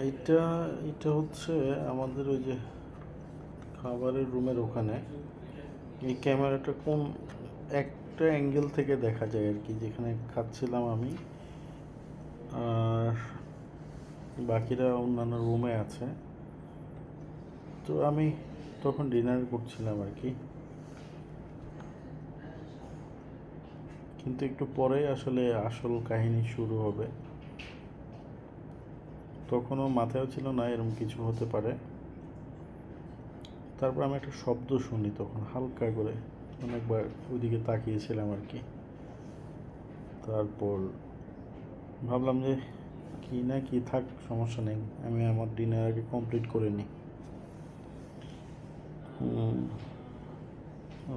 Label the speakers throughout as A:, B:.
A: এটা এটা হচ্ছে আমাদের ওই যে খাবারের রুমের ওখানে। এই ক্যামেরাটা কোন একটা অ্যাঙ্গেল থেকে দেখা যায় আর কি, যেখানে খাচ্ছিলাম আমি আর বাকিরা অন্যান্য রুমে আছে। তো আমি তখন ডিনার করছিলাম আর কি, কিন্তু একটু পরে আসলে আসল কাহিনী শুরু হবে। তখনও মাথায়ও ছিল না এরকম কিছু হতে পারে। তারপর আমি একটা শব্দ শুনি, তখন হালকা করে অনেকবার ওইদিকে তাকিয়েছিলাম আর কি। তারপর ভাবলাম যে কি না কি থাক, সমস্যা নেই, আমি আমার ডিনার আগে কমপ্লিট করে নিই।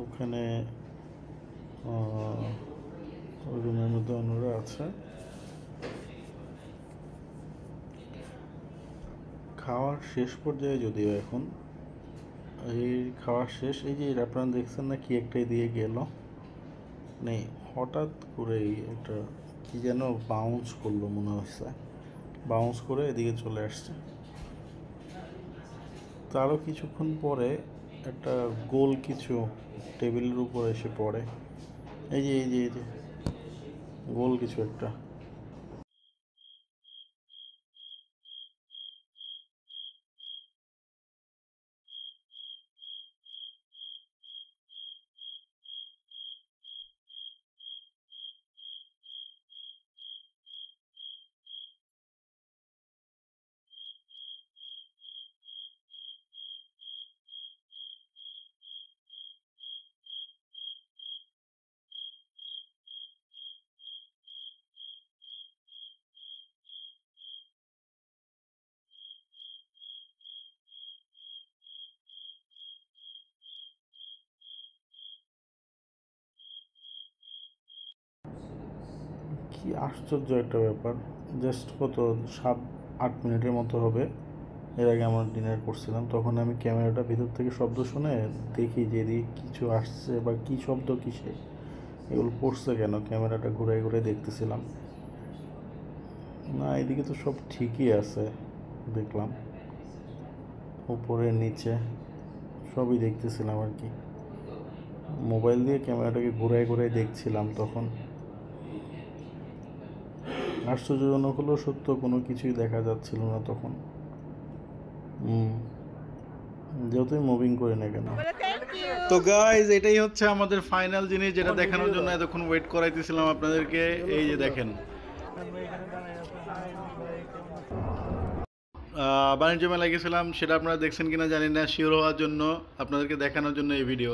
A: ওখানে ওই রুমের মধ্যে অন্যরা আছে। খাওয়ার শেষ পর্যায়ে যদিও এখন এই খাওয়ার শেষ, এই যে আপনারা দেখছেন না কি একটা দিয়ে গেল, মানে হঠাৎ করেই একটা কি যেন বাউন্স করলো মনে হচ্ছে, বাউন্স করে এদিকে চলে আসছে। তারও কিছুক্ষণ পরে একটা গোল কিছু টেবিলের উপর এসে পড়ে। এই যে গোল কিছু একটা। কি আশ্চর্য একটা ব্যাপার! জাস্ট কত 7-8 মিনিটের মতো হবে, এর আগে আমরা ডিনার করছিলাম, তখন আমি ক্যামেরাটা ভিতর থেকে শব্দ শুনে দেখি যে এদিকে কিছু আসছে বা কি শব্দ, কিসে এগুলো পড়ছে কেন, ক্যামেরাটা ঘুরাই ঘুরাই দেখতেছিলাম। না, এদিকে তো সব ঠিকই আছে, দেখলাম উপরে নিচে সবই দেখতেছিলাম আর কি। মোবাইল দিয়ে ক্যামেরাটাকে ঘুরাই ঘুরাই দেখছিলাম তখন। আশ্চর্যজনক হলো সত্য, কোনো কিছুই দেখা যাচ্ছিল না তখন। যতই মুভিং করে না কেন। তো গাইজ, এটাই হচ্ছে আমাদের ফাইনাল জিনিস, যেটা দেখানোর জন্য এতক্ষণ ওয়েট করাইতেছিলাম আপনাদেরকে। এই যে দেখেন, বাণিজ্য মেলায় গেছিলাম, সেটা আপনারা দেখছেন কিনা জানি না, শিওর হওয়ার জন্য আপনাদেরকে দেখানোর জন্য এই ভিডিও।